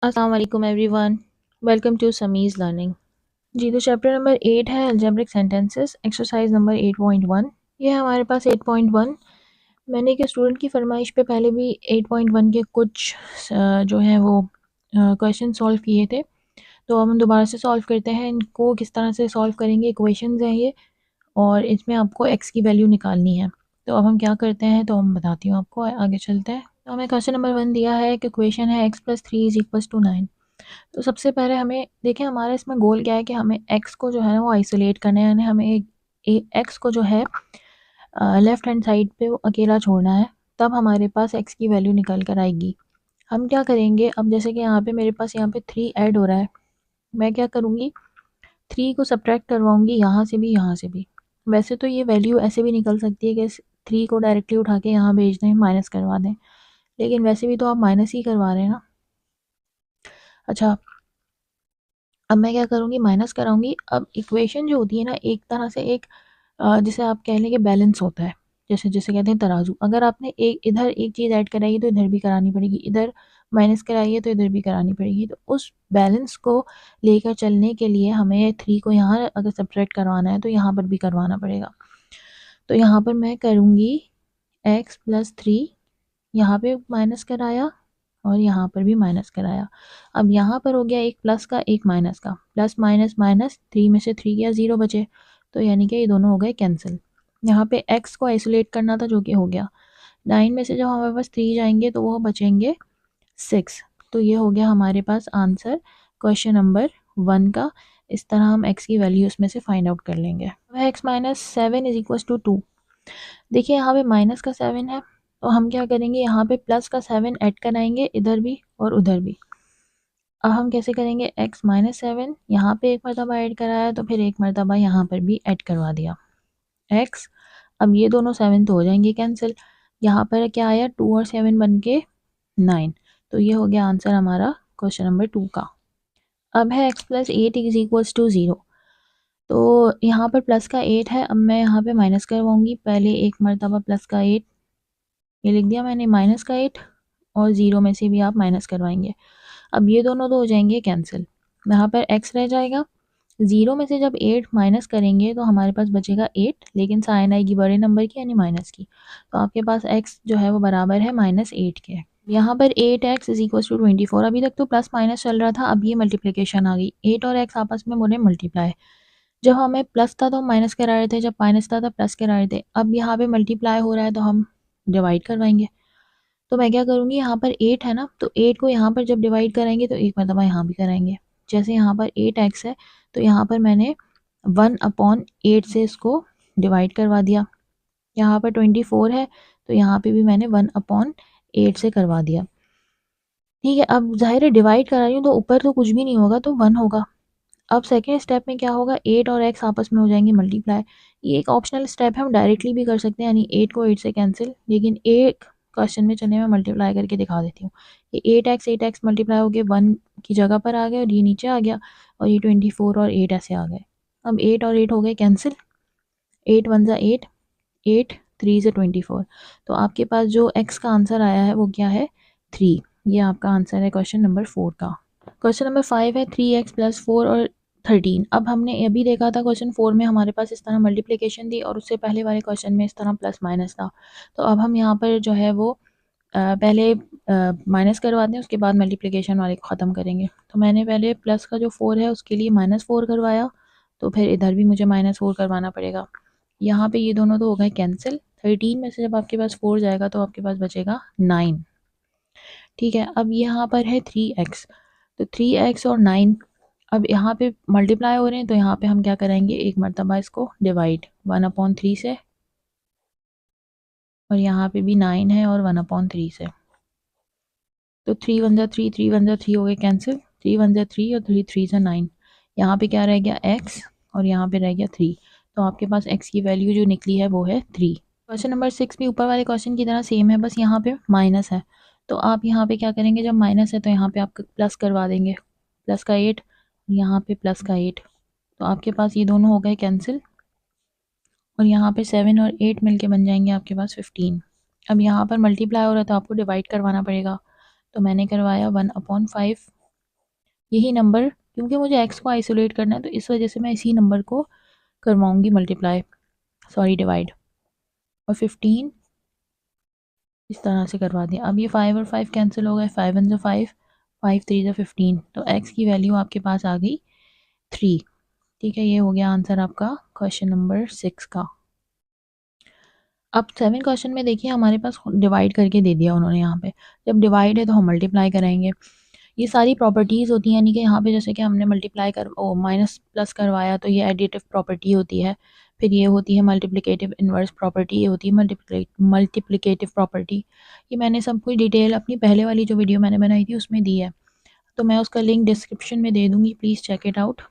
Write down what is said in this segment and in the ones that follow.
अस्सलाम वालेकुम everyone, welcome to समीज़ learning. जी, तो चैप्टर नंबर 8 है अलजेब्रिक सेंटेंसेस, एक्सरसाइज नंबर 8.1। ये है हमारे पास 8.1। मैंने एक स्टूडेंट की फरमाइश पे पहले भी 8.1 के कुछ जो है वो क्वेश्चन सॉल्व किए थे, तो अब हम दोबारा से सॉल्व करते हैं। इनको किस तरह से सॉल्व करेंगे, इक्वेशंस हैं ये, और इसमें आपको एक्स की वैल्यू निकालनी है। तो अब हम क्या करते हैं, तो हम बताती हूँ आपको, आगे चलते हैं। तो हमें क्वेश्चन नंबर 1 दिया है कि इक्वेशन है x+3 = 9। तो सबसे पहले हमें देखें हमारा इसमें गोल क्या है कि हमें x को जो है ना वो आइसोलेट करना है, यानी हमें x को जो है लेफ़्ट हैंड साइड पे वो अकेला छोड़ना है, तब हमारे पास x की वैल्यू निकल कर आएगी। हम क्या करेंगे, अब जैसे कि यहाँ पे मेरे पास यहाँ पे 3 ऐड हो रहा है, मैं क्या करूँगी, 3 को सब्ट्रैक्ट करवाऊँगी यहाँ से भी यहाँ से भी। वैसे तो ये वैल्यू ऐसे भी निकल सकती है कि 3 को डायरेक्टली उठा के यहाँ भेज दें, माइनस करवा दें, लेकिन वैसे भी तो आप माइनस ही करवा रहे हैं ना। अच्छा, अब मैं क्या करूँगी, माइनस कराऊँगी। अब इक्वेशन जो होती है ना, एक तरह से एक जिसे आप कह लें कि बैलेंस होता है, जैसे जैसे कहते हैं तराजू। अगर आपने एक इधर एक चीज़ ऐड कराई है तो इधर भी करानी पड़ेगी, इधर माइनस कराई है तो इधर भी करानी पड़ेगी। तो उस बैलेंस को लेकर चलने के लिए हमें 3 को यहाँ अगर सब्ट्रैक्ट करवाना है तो यहाँ पर भी करवाना पड़ेगा। तो यहाँ पर मैं करूँगी x+3, यहाँ पे माइनस कराया और यहाँ पर भी माइनस कराया। अब यहाँ पर हो गया एक प्लस का एक माइनस का, प्लस माइनस माइनस, 3 में से 3 गया 0 बचे, तो यानी कि ये दोनों हो गए कैंसिल। यहाँ पे x को आइसोलेट करना था जो कि हो गया। 9 में से जब हमारे पास 3 जाएंगे तो वो बचेंगे 6। तो ये हो गया हमारे पास आंसर क्वेश्चन नंबर 1 का। इस तरह हम x की वैल्यू उसमें से फाइंड आउट कर लेंगे। x-7 = 2। देखिए यहाँ पे माइनस का 7 है, तो हम क्या करेंगे, यहाँ पे प्लस का 7 ऐड कराएंगे इधर भी और उधर भी। अब हम कैसे करेंगे, x-7 यहाँ पे एक मरतबा ऐड कराया तो फिर एक मरतबा यहाँ पर भी ऐड करवा दिया x। अब ये दोनों 7 तो हो जाएंगे कैंसिल। यहाँ पर क्या आया, 2 और 7 बन के 9। तो ये हो गया आंसर हमारा क्वेश्चन नंबर 2 का। अब है x+8 = 0। तो यहाँ पर प्लस का 8 है, अब मैं यहाँ पे माइनस करवाऊंगी। पहले एक मरतबा प्लस का 8, ये लिख दिया मैंने, माइनस का 8, और 0 में से भी आप माइनस करवाएंगे। अब ये दोनों तो हो जाएंगे कैंसिल, यहाँ पर x रह जाएगा। 0 में से जब 8 माइनस करेंगे तो हमारे पास बचेगा 8, लेकिन साइन आएगी बड़े नंबर की यानी माइनस की। तो आपके पास x जो है वो बराबर है -8 के। यहाँ पर 8x = 24। अभी तक तो प्लस माइनस चल रहा था, अब ये मल्टीप्लिकेशन आ गई। 8 और x आपस में बोले मल्टीप्लाई। जब हमें प्लस था तो हम माइनस करा रहे थे, जब माइनस था तब प्लस करा रहे थे। अब यहाँ पे मल्टीप्लाई हो रहा है तो हम डिवाइड करवाएंगे। तो मैं क्या करूँगी, यहाँ पर 8 है ना, तो 8 को यहाँ पर जब डिवाइड कराएंगे तो एक मरतबा यहाँ भी कराएंगे। जैसे यहाँ पर 8x है तो यहाँ पर मैंने 1/8 से इसको डिवाइड करवा दिया। यहाँ पर 24 है तो यहाँ पे भी मैंने 1/8 से करवा दिया। ठीक है, अब ज़ाहिर है डिवाइड करा रही हूँ तो ऊपर तो कुछ भी नहीं होगा, तो 1 होगा। अब सेकेंड स्टेप में क्या होगा, 8 और x आपस में हो जाएंगे मल्टीप्लाई। ये एक ऑप्शनल स्टेप है, हम डायरेक्टली भी कर सकते हैं, यानी 8 को 8 से कैंसिल, लेकिन एक क्वेश्चन में चले मैं मल्टीप्लाई करके दिखा देती हूँ। ये 8x मल्टीप्लाई हो गए 1 की जगह पर आ गए और ये नीचे आ गया, और ये 24 और 8 ऐसे आ गए। अब 8 और 8 हो गए कैंसिल, 8 1 ज़ा 8, 8 3 से 24। तो आपके पास जो x का आंसर आया है वो क्या है, 3। ये आपका आंसर है क्वेश्चन नंबर 4 का। क्वेश्चन नंबर 5 है 3x+4 और 13। अब हमने अभी देखा था क्वेश्चन 4 में हमारे पास इस तरह मल्टीप्लिकेशन थी और उससे पहले वाले क्वेश्चन में इस तरह प्लस माइनस था। तो अब हम यहाँ पर जो है वो पहले माइनस करवाते हैं, उसके बाद मल्टीप्लिकेशन वाले को ख़त्म करेंगे। तो मैंने पहले प्लस का जो 4 है उसके लिए -4 करवाया, तो फिर इधर भी मुझे -4 करवाना पड़ेगा। यहाँ पे ये दोनों तो हो गए कैंसिल। 13 में से जब आपके पास 4 जाएगा तो आपके पास बचेगा 9। ठीक है, अब यहाँ पर है 3x, तो 3x और 9 अब यहाँ पे मल्टीप्लाई हो रहे हैं, तो यहाँ पे हम क्या करेंगे, एक मरतबा इसको डिवाइड 1/3 से, और यहाँ पे भी 9 है और 1/3 से। तो 3 1 ज़ा 3, 3 1 ज़ा 3 हो गए कैंसिल, 3 1 ज़ा 3 और 3 3 ज़ा 9। यहाँ पे क्या रह गया, x, और यहाँ पे रह गया 3। तो आपके पास x की वैल्यू जो निकली है वो है 3। क्वेश्चन नंबर 6 भी ऊपर वाले क्वेश्चन की तरह सेम है, बस यहाँ पे माइनस है। तो आप यहाँ पे क्या करेंगे, जब माइनस है तो यहाँ पे आप प्लस करवा देंगे, प्लस का 8, यहाँ पे प्लस का 8। तो आपके पास ये दोनों हो गए कैंसिल, और यहाँ पे 7 और 8 मिलके बन जाएंगे आपके पास 15। अब यहाँ पर मल्टीप्लाई हो रहा है तो आपको डिवाइड करवाना पड़ेगा, तो मैंने करवाया 1/5 यही नंबर, क्योंकि मुझे x को आइसोलेट करना है तो इस वजह से मैं इसी नंबर को करवाऊंगी मल्टीप्लाई, सॉरी डिवाइड। और 15 इस तरह से करवा दिया। अब ये 5 और 5 कैंसिल हो गए, 5 वन ज़ा 5, 5 3 ज़ा 15, तो x की वैल्यू आपके पास आ गई 3। ठीक है, ये हो गया आंसर आपका क्वेश्चन नंबर 6 का। अब 7 क्वेश्चन में देखिए हमारे पास डिवाइड करके दे दिया उन्होंने। यहाँ पे जब डिवाइड है तो हम मल्टीप्लाई कराएंगे। ये सारी प्रॉपर्टीज़ होती हैं, यानी कि यहाँ पे जैसे कि हमने मल्टीप्लाई कर माइनस प्लस करवाया तो ये एडिटिव प्रॉपर्टी होती है। फिर ये होती है मल्टीप्लिकेटिव इन्वर्स प्रॉपर्टी, ये होती है मल्टीप्लिकेटिव प्रॉपर्टी। ये मैंने सब कुछ डिटेल अपनी पहले वाली जो वीडियो मैंने बनाई थी उसमें दी है, तो मैं उसका लिंक डिस्क्रिप्शन में दे दूँगी, प्लीज़ चेक इट आउट।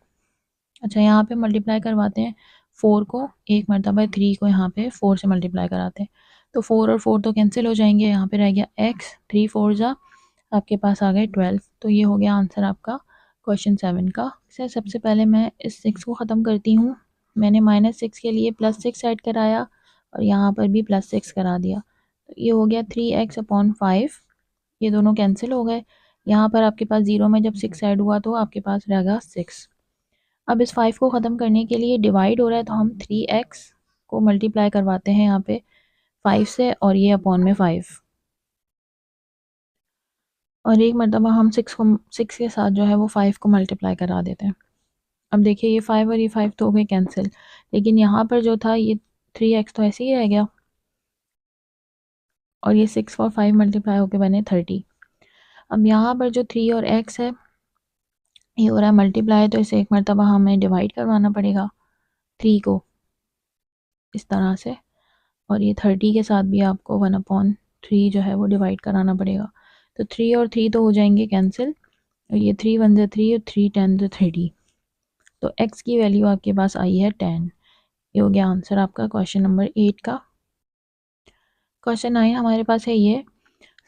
अच्छा, यहाँ पे मल्टीप्लाई करवाते हैं 4 को, एक मरतबा 3 को यहाँ पे 4 से मल्टीप्लाई कराते हैं, तो 4 और 4 तो कैंसिल हो जाएंगे। यहाँ पे रह गया x, 3 4 जा आपके पास आ गए 12। तो ये हो गया आंसर आपका क्वेश्चन 7 का। सर सबसे पहले मैं इस 6 को ख़त्म करती हूँ। मैंने -6 के लिए +6 ऐड कराया और यहाँ पर भी +6 करा दिया, तो ये हो गया 3x/5। ये दोनों कैंसिल हो गए। यहाँ पर आपके पास 0 में जब 6 ऐड हुआ तो आपके पास रहेगा 6। अब इस 5 को ख़त्म करने के लिए डिवाइड हो रहा है तो हम 3x को मल्टीप्लाई करवाते हैं यहाँ पे 5 से, और ये अपॉन में 5, और एक मरतबा हम 6 के साथ जो है वो 5 को मल्टीप्लाई करा देते हैं। अब देखिए ये 5 और ये 5 तो हो गए कैंसिल, लेकिन यहाँ पर जो था ये 3x तो ऐसे ही रह गया, और ये 6 और 5 मल्टीप्लाई होके बने 30। अब यहाँ पर जो 3 और x है ये हो रहा है मल्टीप्लाई, तो इसे एक मरतबा हमें डिवाइड करवाना पड़ेगा 3 को इस तरह से, और ये 30 के साथ भी आपको 1/3 जो है वो डिवाइड कराना पड़ेगा। तो 3 और 3 तो हो जाएंगे कैंसिल, और ये 3 1 ज़ा 3 और 3 10 ज़ा 30, तो x की वैल्यू आपके पास आई है 10। ये हो गया आंसर आपका क्वेश्चन नंबर 8 का। क्वेश्चन 9 हमारे पास है ये।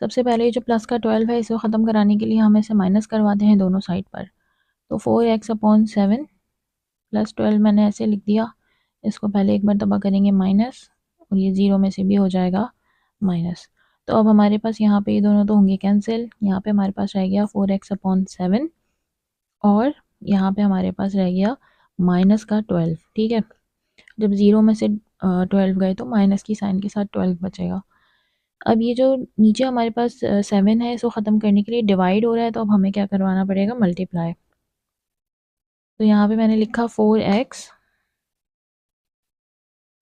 सबसे पहले जो प्लस का 12 है इसे ख़त्म कराने के लिए हम इसे माइनस करवाते हैं दोनों साइड पर, तो 4x/7 प्लस 12 मैंने ऐसे लिख दिया। इसको पहले एक मरतबा करेंगे माइनस, और ये 0 में से भी हो जाएगा माइनस। तो अब हमारे पास यहाँ पे ये दोनों तो होंगे कैंसिल। यहाँ पे हमारे पास रह गया 4x/7, और यहाँ पे हमारे पास रह गया माइनस का 12। ठीक है, जब 0 में से 12 गए तो माइनस की साइन के साथ 12 बचेगा। अब ये जो नीचे हमारे पास 7 है इसको ख़त्म करने के लिए डिवाइड हो रहा है, तो अब हमें क्या करवाना पड़ेगा, मल्टीप्लाई। तो यहाँ पे मैंने लिखा 4x,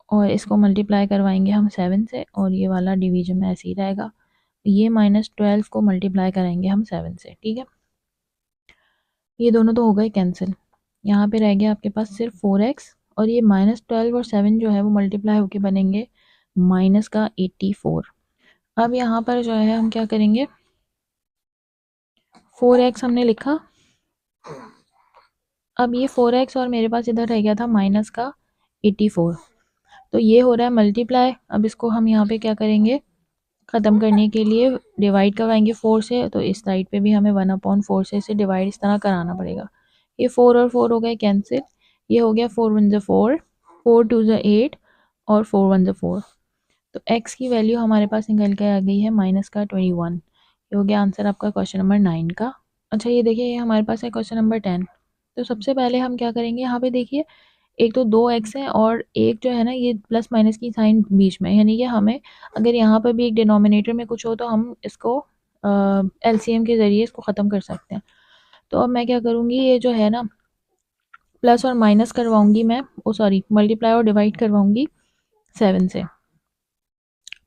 और इसको मल्टीप्लाई करवाएंगे हम 7 से, और ये वाला डिवीजन में ऐसे ही रहेगा। ये -12 को मल्टीप्लाई करेंगे हम 7 से। ठीक है, ये दोनों तो हो गए कैंसिल। यहाँ पे रह गया आपके पास सिर्फ 4x, और ये -12 और 7 जो है वो मल्टीप्लाई होके बनेंगे माइनस का 84। अब यहाँ पर जो है हम क्या करेंगे, 4x हमने लिखा, अब ये 4x और मेरे पास इधर रह गया था माइनस का 84, तो ये हो रहा है मल्टीप्लाई। अब इसको हम यहाँ पे क्या करेंगे, ख़त्म करने के लिए डिवाइड करवाएंगे 4 से, तो इस साइड पे भी हमें 1/4 से इसे डिवाइड इस तरह कराना पड़ेगा। ये 4 और 4 हो गए कैंसिल, ये हो गया 4 1 ज़ा 4, 4 2 ज़ा 8, और 4 1 ज़ा 4, तो x की वैल्यू हमारे पास निकल के आ गई है माइनस का 21। ये हो गया आंसर आपका क्वेश्चन नंबर 9 का। अच्छा, ये देखिए ये हमारे पास है क्वेश्चन नंबर 10। तो सबसे पहले हम क्या करेंगे, यहाँ पे देखिए एक तो 2x है और एक जो है ना ये प्लस माइनस की साइन बीच में, यानी कि हमें अगर यहाँ पर भी एक डिनोमिनेटर में कुछ हो तो हम इसको एलसीएम के ज़रिए इसको ख़त्म कर सकते हैं। तो अब मैं क्या करूँगी, ये जो है ना प्लस और माइनस करवाऊँगी मैं, ओ सॉरी मल्टीप्लाई और डिवाइड करवाऊँगी 7 से।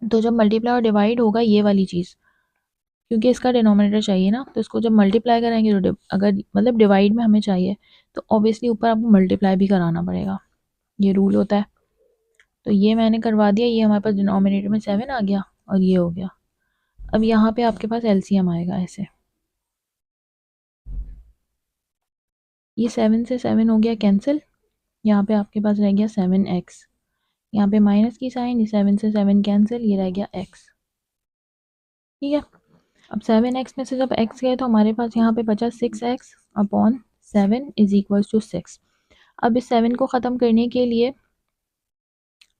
तो जब मल्टीप्लाई और डिवाइड होगा ये वाली चीज़, क्योंकि इसका डिनोमिनेटर चाहिए ना, तो इसको जब मल्टीप्लाई करेंगे तो अगर मतलब डिवाइड में हमें चाहिए तो ऑब्वियसली ऊपर आपको मल्टीप्लाई भी कराना पड़ेगा, ये रूल होता है। तो ये मैंने करवा दिया, ये हमारे पास डिनोमिनेटर में 7 आ गया और ये हो गया। अब यहाँ पे आपके पास एलसीएम आएगा ऐसे, ये 7 से 7 हो गया कैंसिल, यहाँ पे आपके पास रह गया 7x, यहाँ पे माइनस की साइन, 7 से 7 कैंसिल, ये रह गया x। ठीक है, अब 7x में से जब x गए तो हमारे पास यहाँ पे बचा 6x/7 इज इक्वल टू 6। अब इस 7 को ख़त्म करने के लिए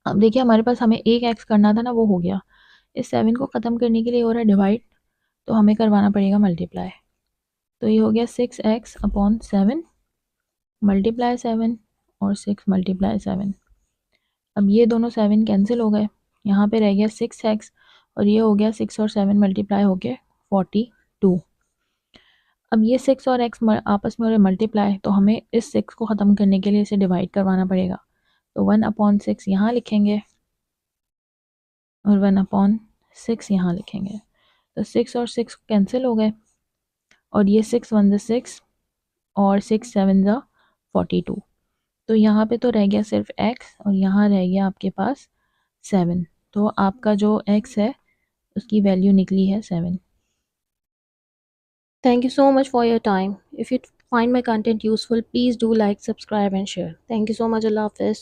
अब देखिए हमारे पास हमें एक x करना था ना, वो हो गया। इस 7 को ख़त्म करने के लिए हो रहा है डिवाइड, तो हमें करवाना पड़ेगा मल्टीप्लाई। तो ये हो गया 6x/7 मल्टीप्लाई 7 और 6 मल्टीप्लाई 7। अब ये दोनों 7 कैंसिल हो गए, यहाँ पे रह गया 6x और ये हो गया 6 और 7 मल्टीप्लाई हो गए 42। अब ये 6 और x आपस में हो रहे मल्टीप्लाई, तो हमें इस 6 को ख़त्म करने के लिए इसे डिवाइड करवाना पड़ेगा। तो 1/6 यहाँ लिखेंगे और 1/6 यहाँ लिखेंगे। तो 6 और 6 कैंसिल हो गए और ये 6 1 ज़ा 6 और 6 7 ज़ा 42। तो यहाँ पे तो रह गया सिर्फ x और यहाँ रह गया आपके पास 7। तो आपका जो x है उसकी वैल्यू निकली है 7। Thank you so much for your time. If you find my content useful, please do like, subscribe and share. Thank you so much. Allah Hafiz.